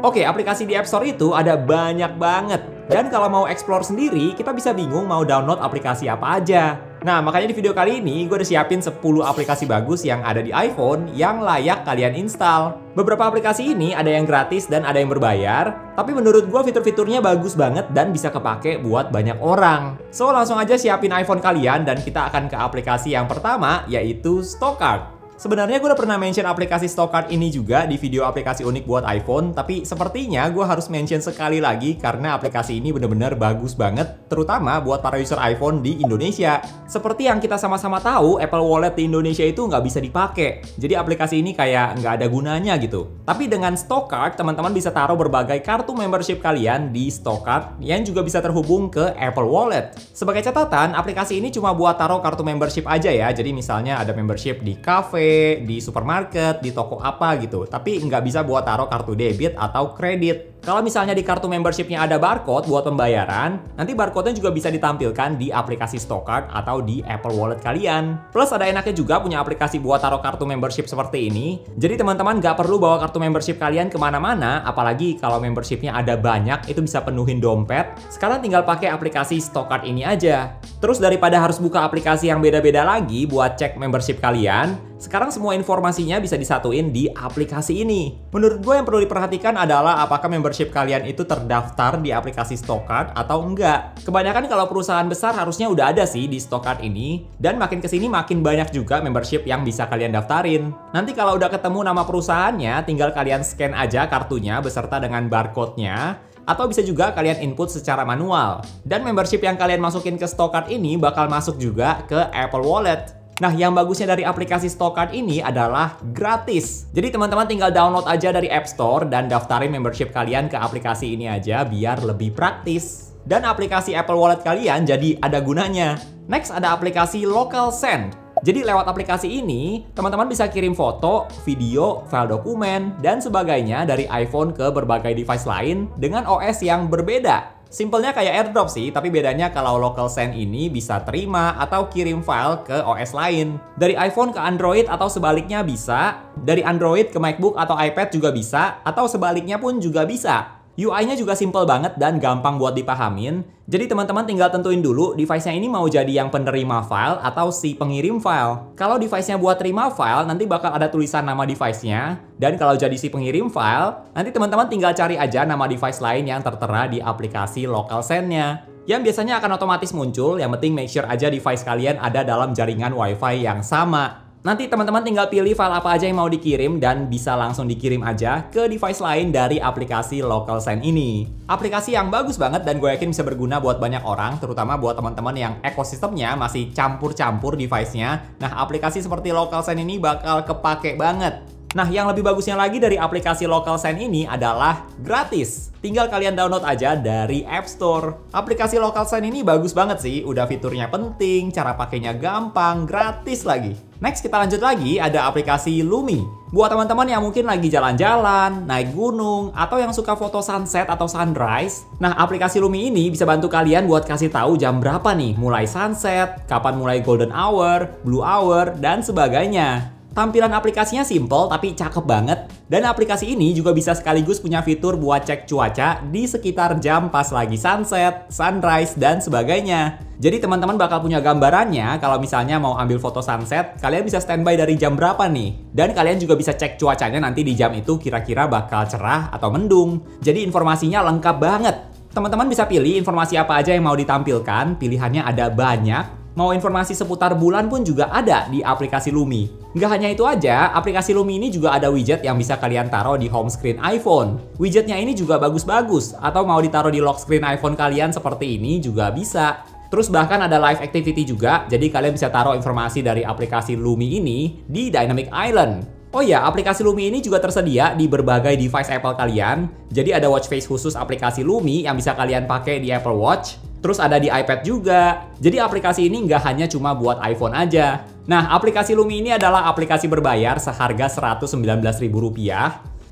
Oke, aplikasi di App Store itu ada banyak banget. Dan kalau mau explore sendiri, kita bisa bingung mau download aplikasi apa aja. Nah, makanya di video kali ini gue udah siapin 10 aplikasi bagus yang ada di iPhone yang layak kalian install. Beberapa aplikasi ini ada yang gratis dan ada yang berbayar, tapi menurut gue fitur-fiturnya bagus banget dan bisa kepake buat banyak orang. So, langsung aja siapin iPhone kalian dan kita akan ke aplikasi yang pertama, yaitu Stockcard. Sebenarnya gue udah pernah mention aplikasi Stockcard ini juga di video aplikasi unik buat iPhone, tapi sepertinya gue harus mention sekali lagi karena aplikasi ini bener-bener bagus banget, terutama buat para user iPhone di Indonesia. Seperti yang kita sama-sama tahu, Apple Wallet di Indonesia itu nggak bisa dipakai, jadi aplikasi ini kayak nggak ada gunanya gitu. Tapi dengan Stockcard, teman-teman bisa taruh berbagai kartu membership kalian di Stockcard yang juga bisa terhubung ke Apple Wallet. Sebagai catatan, aplikasi ini cuma buat taruh kartu membership aja ya, jadi misalnya ada membership di cafe, di supermarket, di toko apa gitu. Tapi nggak bisa buat taruh kartu debit atau kredit. Kalau misalnya di kartu membershipnya ada barcode buat pembayaran, nanti barcode-nya juga bisa ditampilkan di aplikasi Stockcard atau di Apple Wallet kalian. Plus ada enaknya juga punya aplikasi buat taruh kartu membership seperti ini. Jadi teman-teman nggak perlu bawa kartu membership kalian kemana-mana, apalagi kalau membershipnya ada banyak, itu bisa penuhin dompet. Sekarang tinggal pakai aplikasi Stockcard ini aja. Terus daripada harus buka aplikasi yang beda-beda lagi buat cek membership kalian, sekarang semua informasinya bisa disatuin di aplikasi ini. Menurut gue yang perlu diperhatikan adalah apakah membership kalian itu terdaftar di aplikasi Stockcard atau enggak. Kebanyakan kalau perusahaan besar harusnya udah ada sih di Stockcard ini, dan makin kesini makin banyak juga membership yang bisa kalian daftarin. Nanti kalau udah ketemu nama perusahaannya, tinggal kalian scan aja kartunya beserta dengan barcode-nya, atau bisa juga kalian input secara manual. Dan membership yang kalian masukin ke Stockcard ini bakal masuk juga ke Apple Wallet. Nah, yang bagusnya dari aplikasi Stockcard ini adalah gratis. Jadi teman-teman tinggal download aja dari App Store dan daftarin membership kalian ke aplikasi ini aja biar lebih praktis. Dan aplikasi Apple Wallet kalian jadi ada gunanya. Next ada aplikasi Local Send. Jadi lewat aplikasi ini, teman-teman bisa kirim foto, video, file dokumen, dan sebagainya dari iPhone ke berbagai device lain dengan OS yang berbeda. Simpelnya kayak AirDrop sih, tapi bedanya kalau Local Send ini bisa terima atau kirim file ke OS lain. Dari iPhone ke Android atau sebaliknya bisa, dari Android ke MacBook atau iPad juga bisa, atau sebaliknya pun juga bisa. UI-nya juga simple banget dan gampang buat dipahamin. Jadi teman-teman tinggal tentuin dulu device-nya ini mau jadi yang penerima file atau si pengirim file. Kalau device-nya buat terima file, nanti bakal ada tulisan nama device-nya. Dan kalau jadi si pengirim file, nanti teman-teman tinggal cari aja nama device lain yang tertera di aplikasi Local Send-nya. Yang biasanya akan otomatis muncul, yang penting make sure aja device kalian ada dalam jaringan Wi-Fi yang sama. Nanti teman-teman tinggal pilih file apa aja yang mau dikirim dan bisa langsung dikirim aja ke device lain dari aplikasi Local Send ini. Aplikasi yang bagus banget dan gue yakin bisa berguna buat banyak orang, terutama buat teman-teman yang ekosistemnya masih campur-campur device-nya. Nah, aplikasi seperti Local Send ini bakal kepake banget. Nah, yang lebih bagusnya lagi dari aplikasi Local Send ini adalah gratis. Tinggal kalian download aja dari App Store. Aplikasi Local Send ini bagus banget sih. Udah fiturnya penting, cara pakainya gampang, gratis lagi. Next kita lanjut lagi, ada aplikasi Lumi. Buat teman-teman yang mungkin lagi jalan-jalan, naik gunung, atau yang suka foto sunset atau sunrise. Nah, aplikasi Lumi ini bisa bantu kalian buat kasih tahu jam berapa nih mulai sunset, kapan mulai golden hour, blue hour, dan sebagainya. Tampilan aplikasinya simple tapi cakep banget. Dan aplikasi ini juga bisa sekaligus punya fitur buat cek cuaca di sekitar jam pas lagi sunset, sunrise, dan sebagainya. Jadi teman-teman bakal punya gambarannya kalau misalnya mau ambil foto sunset, kalian bisa standby dari jam berapa nih. Dan kalian juga bisa cek cuacanya nanti di jam itu kira-kira bakal cerah atau mendung. Jadi informasinya lengkap banget. Teman-teman bisa pilih informasi apa aja yang mau ditampilkan, pilihannya ada banyak. Mau informasi seputar bulan pun juga ada di aplikasi Lumi. Nggak hanya itu aja, aplikasi Lumi ini juga ada widget yang bisa kalian taruh di home screen iPhone. Widgetnya ini juga bagus-bagus, atau mau ditaruh di lock screen iPhone kalian seperti ini juga bisa. Terus bahkan ada live activity juga, jadi kalian bisa taruh informasi dari aplikasi Lumi ini di Dynamic Island. Oh ya, aplikasi Lumi ini juga tersedia di berbagai device Apple kalian. Jadi ada watch face khusus aplikasi Lumi yang bisa kalian pakai di Apple Watch. Terus ada di iPad juga. Jadi aplikasi ini nggak hanya cuma buat iPhone aja. Nah, aplikasi Lumi ini adalah aplikasi berbayar seharga Rp119.000.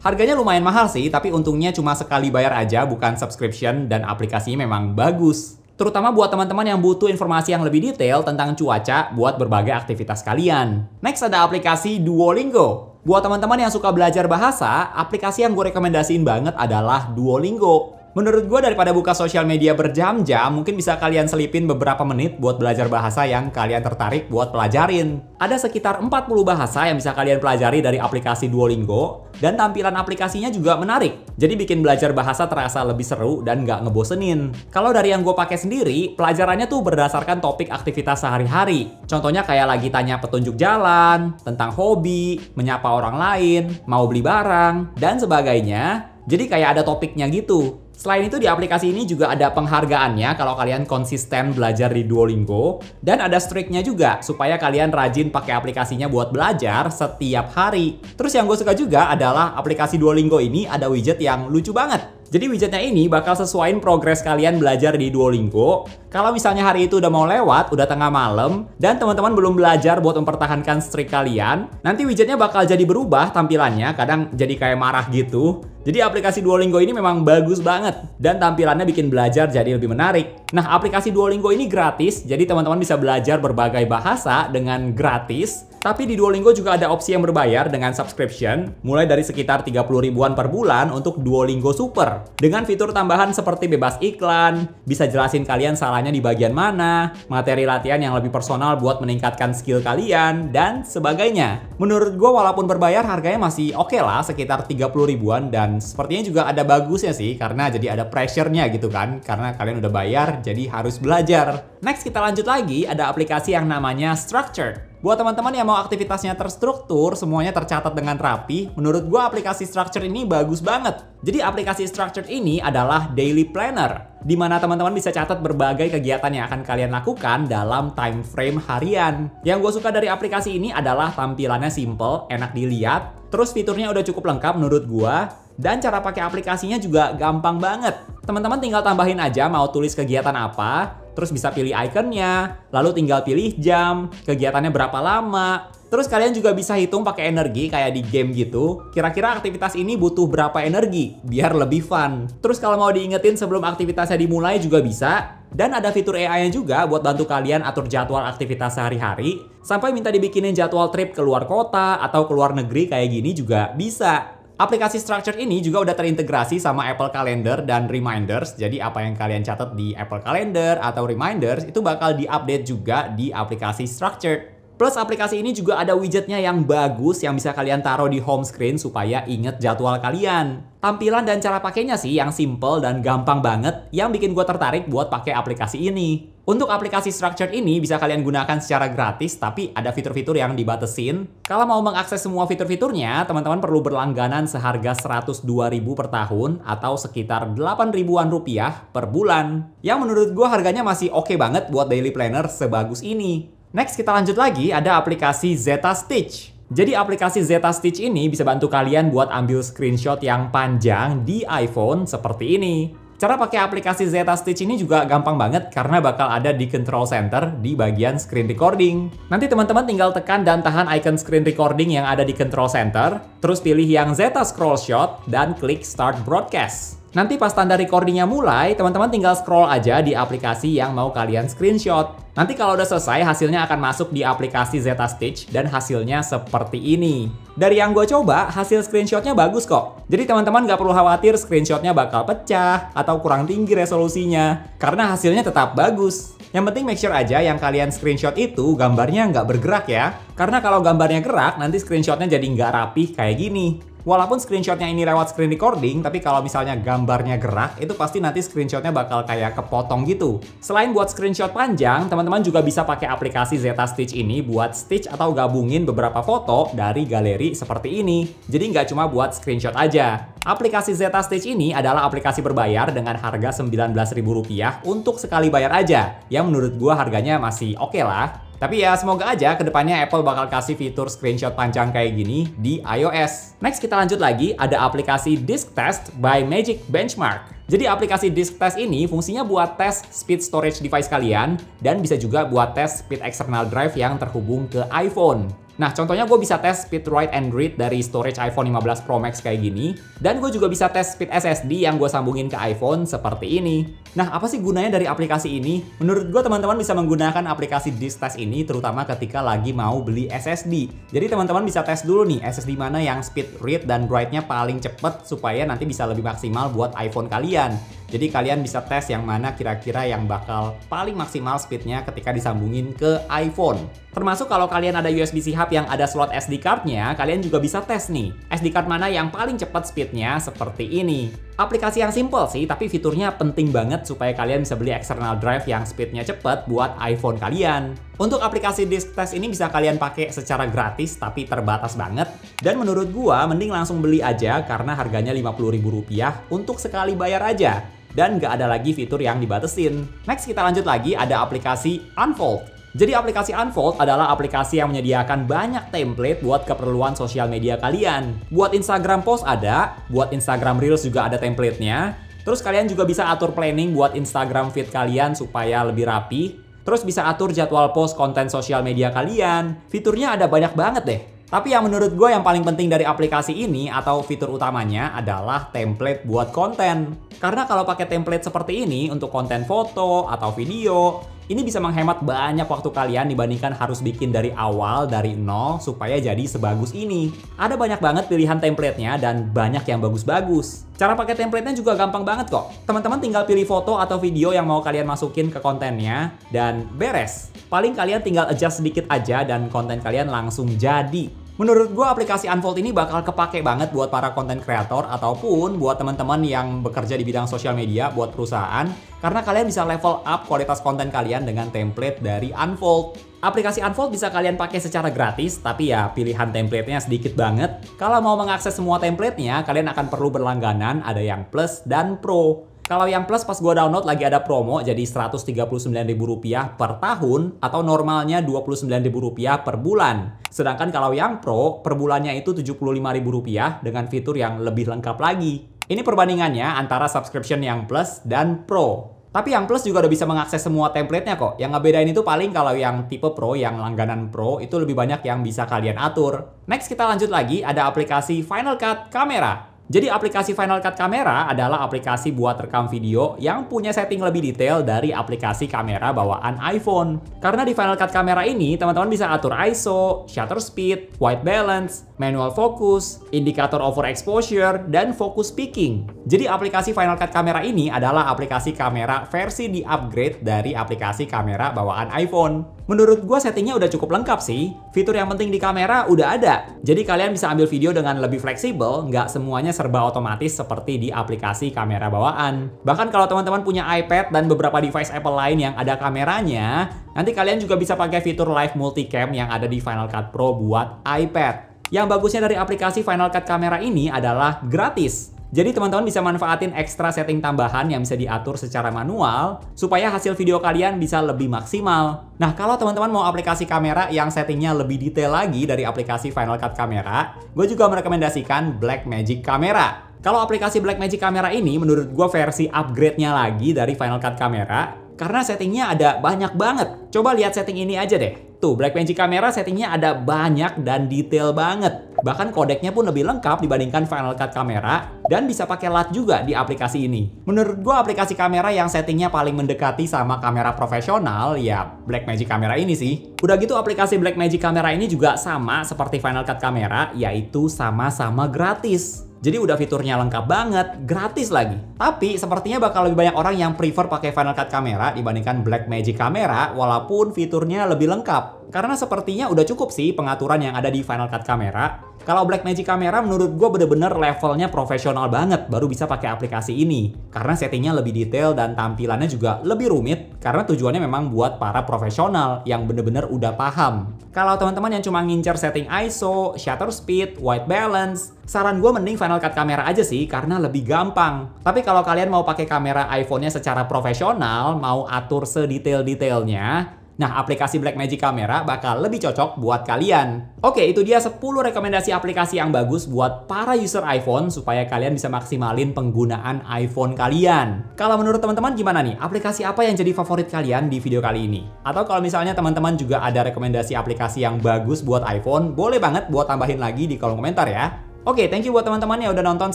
Harganya lumayan mahal sih, tapi untungnya cuma sekali bayar aja, bukan subscription, dan aplikasinya memang bagus. terutama buat teman-teman yang butuh informasi yang lebih detail tentang cuaca buat berbagai aktivitas kalian. Next ada aplikasi Duolingo. Buat teman-teman yang suka belajar bahasa, aplikasi yang gue rekomendasiin banget adalah Duolingo. Menurut gue daripada buka sosial media berjam-jam, mungkin bisa kalian selipin beberapa menit buat belajar bahasa yang kalian tertarik buat pelajarin. Ada sekitar 40 bahasa yang bisa kalian pelajari dari aplikasi Duolingo, dan tampilan aplikasinya juga menarik. Jadi bikin belajar bahasa terasa lebih seru dan nggak ngebosenin. Kalau dari yang gue pakai sendiri, pelajarannya tuh berdasarkan topik aktivitas sehari-hari. Contohnya kayak lagi tanya petunjuk jalan, tentang hobi, menyapa orang lain, mau beli barang, dan sebagainya. Jadi kayak ada topiknya gitu. Selain itu di aplikasi ini juga ada penghargaannya kalau kalian konsisten belajar di Duolingo, dan ada streaknya juga supaya kalian rajin pakai aplikasinya buat belajar setiap hari. Terus yang gue suka juga adalah aplikasi Duolingo ini ada widget yang lucu banget. Jadi widgetnya ini bakal sesuaiin progres kalian belajar di Duolingo. Kalau misalnya hari itu udah mau lewat, udah tengah malam, dan teman-teman belum belajar buat mempertahankan streak kalian, nanti widgetnya bakal jadi berubah tampilannya, kadang jadi kayak marah gitu. Jadi aplikasi Duolingo ini memang bagus banget, dan tampilannya bikin belajar jadi lebih menarik. Nah, aplikasi Duolingo ini gratis, jadi teman-teman bisa belajar berbagai bahasa dengan gratis. Tapi di Duolingo juga ada opsi yang berbayar dengan subscription, mulai dari sekitar 30 ribuan per bulan untuk Duolingo Super. Dengan fitur tambahan seperti bebas iklan, bisa jelasin kalian salahnya di bagian mana, materi latihan yang lebih personal buat meningkatkan skill kalian, dan sebagainya. Menurut gue walaupun berbayar harganya masih oke lah, sekitar 30 ribuan, dan sepertinya juga ada bagusnya sih, karena jadi ada pressure-nya gitu kan, karena kalian udah bayar, jadi harus belajar. Next kita lanjut lagi, ada aplikasi yang namanya Structured. Buat teman-teman yang mau aktivitasnya terstruktur, semuanya tercatat dengan rapi, menurut gua aplikasi Structured ini bagus banget. Jadi aplikasi Structured ini adalah daily planner, di mana teman-teman bisa catat berbagai kegiatan yang akan kalian lakukan dalam time frame harian. Yang gue suka dari aplikasi ini adalah tampilannya simple, enak dilihat, terus fiturnya udah cukup lengkap menurut gua, dan cara pakai aplikasinya juga gampang banget. Teman-teman tinggal tambahin aja mau tulis kegiatan apa, terus bisa pilih ikonnya, lalu tinggal pilih jam, kegiatannya berapa lama. Terus kalian juga bisa hitung pakai energi kayak di game gitu. Kira-kira aktivitas ini butuh berapa energi biar lebih fun. Terus kalau mau diingetin sebelum aktivitasnya dimulai juga bisa. Dan ada fitur AI-nya juga buat bantu kalian atur jadwal aktivitas sehari-hari. Sampai minta dibikinin jadwal trip ke luar kota atau ke luar negeri kayak gini juga bisa. Aplikasi Structured ini juga udah terintegrasi sama Apple Calendar dan Reminders. Jadi apa yang kalian catat di Apple Calendar atau Reminders itu bakal diupdate juga di aplikasi Structured. Plus aplikasi ini juga ada widgetnya yang bagus yang bisa kalian taruh di home screen supaya inget jadwal kalian. Tampilan dan cara pakainya sih yang simple dan gampang banget yang bikin gue tertarik buat pakai aplikasi ini. Untuk aplikasi Structured ini bisa kalian gunakan secara gratis, tapi ada fitur-fitur yang dibatesin. Kalau mau mengakses semua fitur-fiturnya, teman-teman perlu berlangganan seharga 102.000 per tahun atau sekitar 8 ribuan rupiah per bulan. Yang menurut gue harganya masih oke banget buat daily planner sebagus ini. Next kita lanjut lagi, ada aplikasi Zeta Stitch. Jadi aplikasi Zeta Stitch ini bisa bantu kalian buat ambil screenshot yang panjang di iPhone seperti ini. Cara pakai aplikasi Zeta Stitch ini juga gampang banget karena bakal ada di control center di bagian screen recording. Nanti teman-teman tinggal tekan dan tahan icon screen recording yang ada di control center, terus pilih yang Zeta Scroll Shot dan klik Start Broadcast. Nanti pas tanda recordingnya mulai, teman-teman tinggal scroll aja di aplikasi yang mau kalian screenshot. Nanti kalau udah selesai, hasilnya akan masuk di aplikasi Zeta Stitch dan hasilnya seperti ini. Dari yang gue coba, hasil screenshotnya bagus kok. Jadi teman-teman gak perlu khawatir screenshotnya bakal pecah atau kurang tinggi resolusinya, karena hasilnya tetap bagus. Yang penting make sure aja yang kalian screenshot itu gambarnya nggak bergerak ya. Karena kalau gambarnya gerak, nanti screenshotnya jadi nggak rapih kayak gini. Walaupun screenshotnya ini lewat screen recording, tapi kalau misalnya gambarnya gerak, itu pasti nanti screenshotnya bakal kayak kepotong gitu. Selain buat screenshot panjang, teman-teman juga bisa pakai aplikasi Zeta Stitch ini buat stitch atau gabungin beberapa foto dari galeri seperti ini. Jadi nggak cuma buat screenshot aja. Aplikasi Zeta Stitch ini adalah aplikasi berbayar dengan harga Rp19.000 untuk sekali bayar aja. Yang menurut gua harganya masih oke lah. Tapi ya semoga aja kedepannya Apple bakal kasih fitur screenshot panjang kayak gini di iOS. Next kita lanjut lagi, ada aplikasi Disk Test by Magic Benchmark. Jadi aplikasi Disk Test ini fungsinya buat tes speed storage device kalian dan bisa juga buat tes speed external drive yang terhubung ke iPhone. Nah, contohnya gue bisa tes speed write and read dari storage iPhone 15 Pro Max kayak gini. Dan gue juga bisa tes speed SSD yang gue sambungin ke iPhone seperti ini. Nah, apa sih gunanya dari aplikasi ini? Menurut gue teman-teman bisa menggunakan aplikasi disk test ini terutama ketika lagi mau beli SSD. Jadi teman-teman bisa tes dulu nih SSD mana yang speed read dan write-nya paling cepet supaya nanti bisa lebih maksimal buat iPhone kalian. Jadi kalian bisa tes yang mana kira-kira yang bakal paling maksimal speednya ketika disambungin ke iPhone. Termasuk kalau kalian ada USB-C hub yang ada slot SD card-nya, kalian juga bisa tes nih SD card mana yang paling cepat speednya seperti ini. Aplikasi yang simple sih, tapi fiturnya penting banget supaya kalian bisa beli external drive yang speednya cepat buat iPhone kalian. Untuk aplikasi disk test ini bisa kalian pakai secara gratis tapi terbatas banget. Dan menurut gua mending langsung beli aja karena harganya Rp50.000 untuk sekali bayar aja. Dan nggak ada lagi fitur yang dibatesin. Next kita lanjut lagi ada aplikasi Unfold. Jadi aplikasi Unfold adalah aplikasi yang menyediakan banyak template buat keperluan sosial media kalian. Buat Instagram post ada, buat Instagram Reels juga ada templatenya. Terus kalian juga bisa atur planning buat Instagram feed kalian supaya lebih rapi. Terus bisa atur jadwal post konten sosial media kalian. Fiturnya ada banyak banget deh. Tapi yang menurut gue yang paling penting dari aplikasi ini atau fitur utamanya adalah template buat konten. Karena kalau pakai template seperti ini untuk konten foto atau video, ini bisa menghemat banyak waktu kalian dibandingkan harus bikin dari awal, dari nol, supaya jadi sebagus ini. Ada banyak banget pilihan templatenya dan banyak yang bagus-bagus. Cara pakai templatenya juga gampang banget kok. Teman-teman tinggal pilih foto atau video yang mau kalian masukin ke kontennya, dan beres. Paling kalian tinggal adjust sedikit aja dan konten kalian langsung jadi. Menurut gue aplikasi Unfold ini bakal kepake banget buat para konten kreator ataupun buat teman-teman yang bekerja di bidang sosial media buat perusahaan karena kalian bisa level up kualitas konten kalian dengan template dari Unfold. Aplikasi Unfold bisa kalian pakai secara gratis tapi ya pilihan templatenya sedikit banget. Kalau mau mengakses semua templatenya kalian akan perlu berlangganan, ada yang Plus dan Pro. Kalau yang Plus pas gue download lagi ada promo jadi Rp139.000 per tahun atau normalnya Rp29.000 per bulan. Sedangkan kalau yang Pro per bulannya itu Rp75.000 dengan fitur yang lebih lengkap lagi. Ini perbandingannya antara subscription yang Plus dan Pro. Tapi yang Plus juga udah bisa mengakses semua templatenya kok. Yang ngebedain itu paling kalau yang tipe Pro, yang langganan Pro itu lebih banyak yang bisa kalian atur. Next kita lanjut lagi ada aplikasi Final Cut Camera. Jadi aplikasi Final Cut Camera adalah aplikasi buat rekam video yang punya setting lebih detail dari aplikasi kamera bawaan iPhone. Karena di Final Cut Camera ini teman-teman bisa atur ISO, shutter speed, white balance, manual focus, indikator overexposure, dan focus peaking. Jadi aplikasi Final Cut Camera ini adalah aplikasi kamera versi di-upgrade dari aplikasi kamera bawaan iPhone. Menurut gue settingnya udah cukup lengkap sih. Fitur yang penting di kamera udah ada. Jadi kalian bisa ambil video dengan lebih fleksibel, nggak semuanya serba otomatis seperti di aplikasi kamera bawaan. Bahkan kalau teman-teman punya iPad dan beberapa device Apple lain yang ada kameranya, nanti kalian juga bisa pakai fitur live multicam yang ada di Final Cut Pro buat iPad. Yang bagusnya dari aplikasi Final Cut Camera ini adalah gratis. Jadi teman-teman bisa manfaatin ekstra setting tambahan yang bisa diatur secara manual supaya hasil video kalian bisa lebih maksimal. Nah, kalau teman-teman mau aplikasi kamera yang settingnya lebih detail lagi dari aplikasi Final Cut Camera, gue juga merekomendasikan Blackmagic Camera. Kalau aplikasi Blackmagic Camera ini menurut gue versi upgrade-nya lagi dari Final Cut Camera karena settingnya ada banyak banget. Coba lihat setting ini aja deh. Tuh, Blackmagic Camera settingnya ada banyak dan detail banget. Bahkan kodeknya pun lebih lengkap dibandingkan Final Cut Camera dan bisa pakai LUT juga di aplikasi ini. Menurut gua aplikasi kamera yang settingnya paling mendekati sama kamera profesional ya Blackmagic Camera ini sih. Udah gitu aplikasi Blackmagic Camera ini juga sama seperti Final Cut Camera yaitu sama-sama gratis. Jadi udah fiturnya lengkap banget, gratis lagi. Tapi sepertinya bakal lebih banyak orang yang prefer pakai Final Cut Camera dibandingkan Blackmagic Camera walaupun fiturnya lebih lengkap. Karena sepertinya udah cukup sih pengaturan yang ada di Final Cut Camera. Kalau Blackmagic Camera menurut gue bener-bener levelnya profesional banget baru bisa pakai aplikasi ini. Karena settingnya lebih detail dan tampilannya juga lebih rumit karena tujuannya memang buat para profesional yang bener-bener udah paham. Kalau teman-teman yang cuma ngincer setting ISO, shutter speed, white balance, saran gue mending Final Cut Camera aja sih karena lebih gampang. Tapi kalau kalian mau pakai kamera iPhone-nya secara profesional, mau atur sedetail-detailnya, Nah, aplikasi Blackmagic Camera bakal lebih cocok buat kalian. Oke, itu dia 10 rekomendasi aplikasi yang bagus buat para user iPhone supaya kalian bisa maksimalin penggunaan iPhone kalian. Kalau menurut teman-teman gimana nih? Aplikasi apa yang jadi favorit kalian di video kali ini? Atau kalau misalnya teman-teman juga ada rekomendasi aplikasi yang bagus buat iPhone, boleh banget buat tambahin lagi di kolom komentar ya. Oke, thank you buat teman-teman yang udah nonton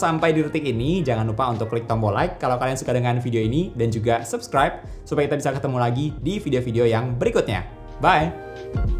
sampai di detik ini. Jangan lupa untuk klik tombol like kalau kalian suka dengan video ini dan juga subscribe supaya kita bisa ketemu lagi di video-video yang berikutnya. Bye!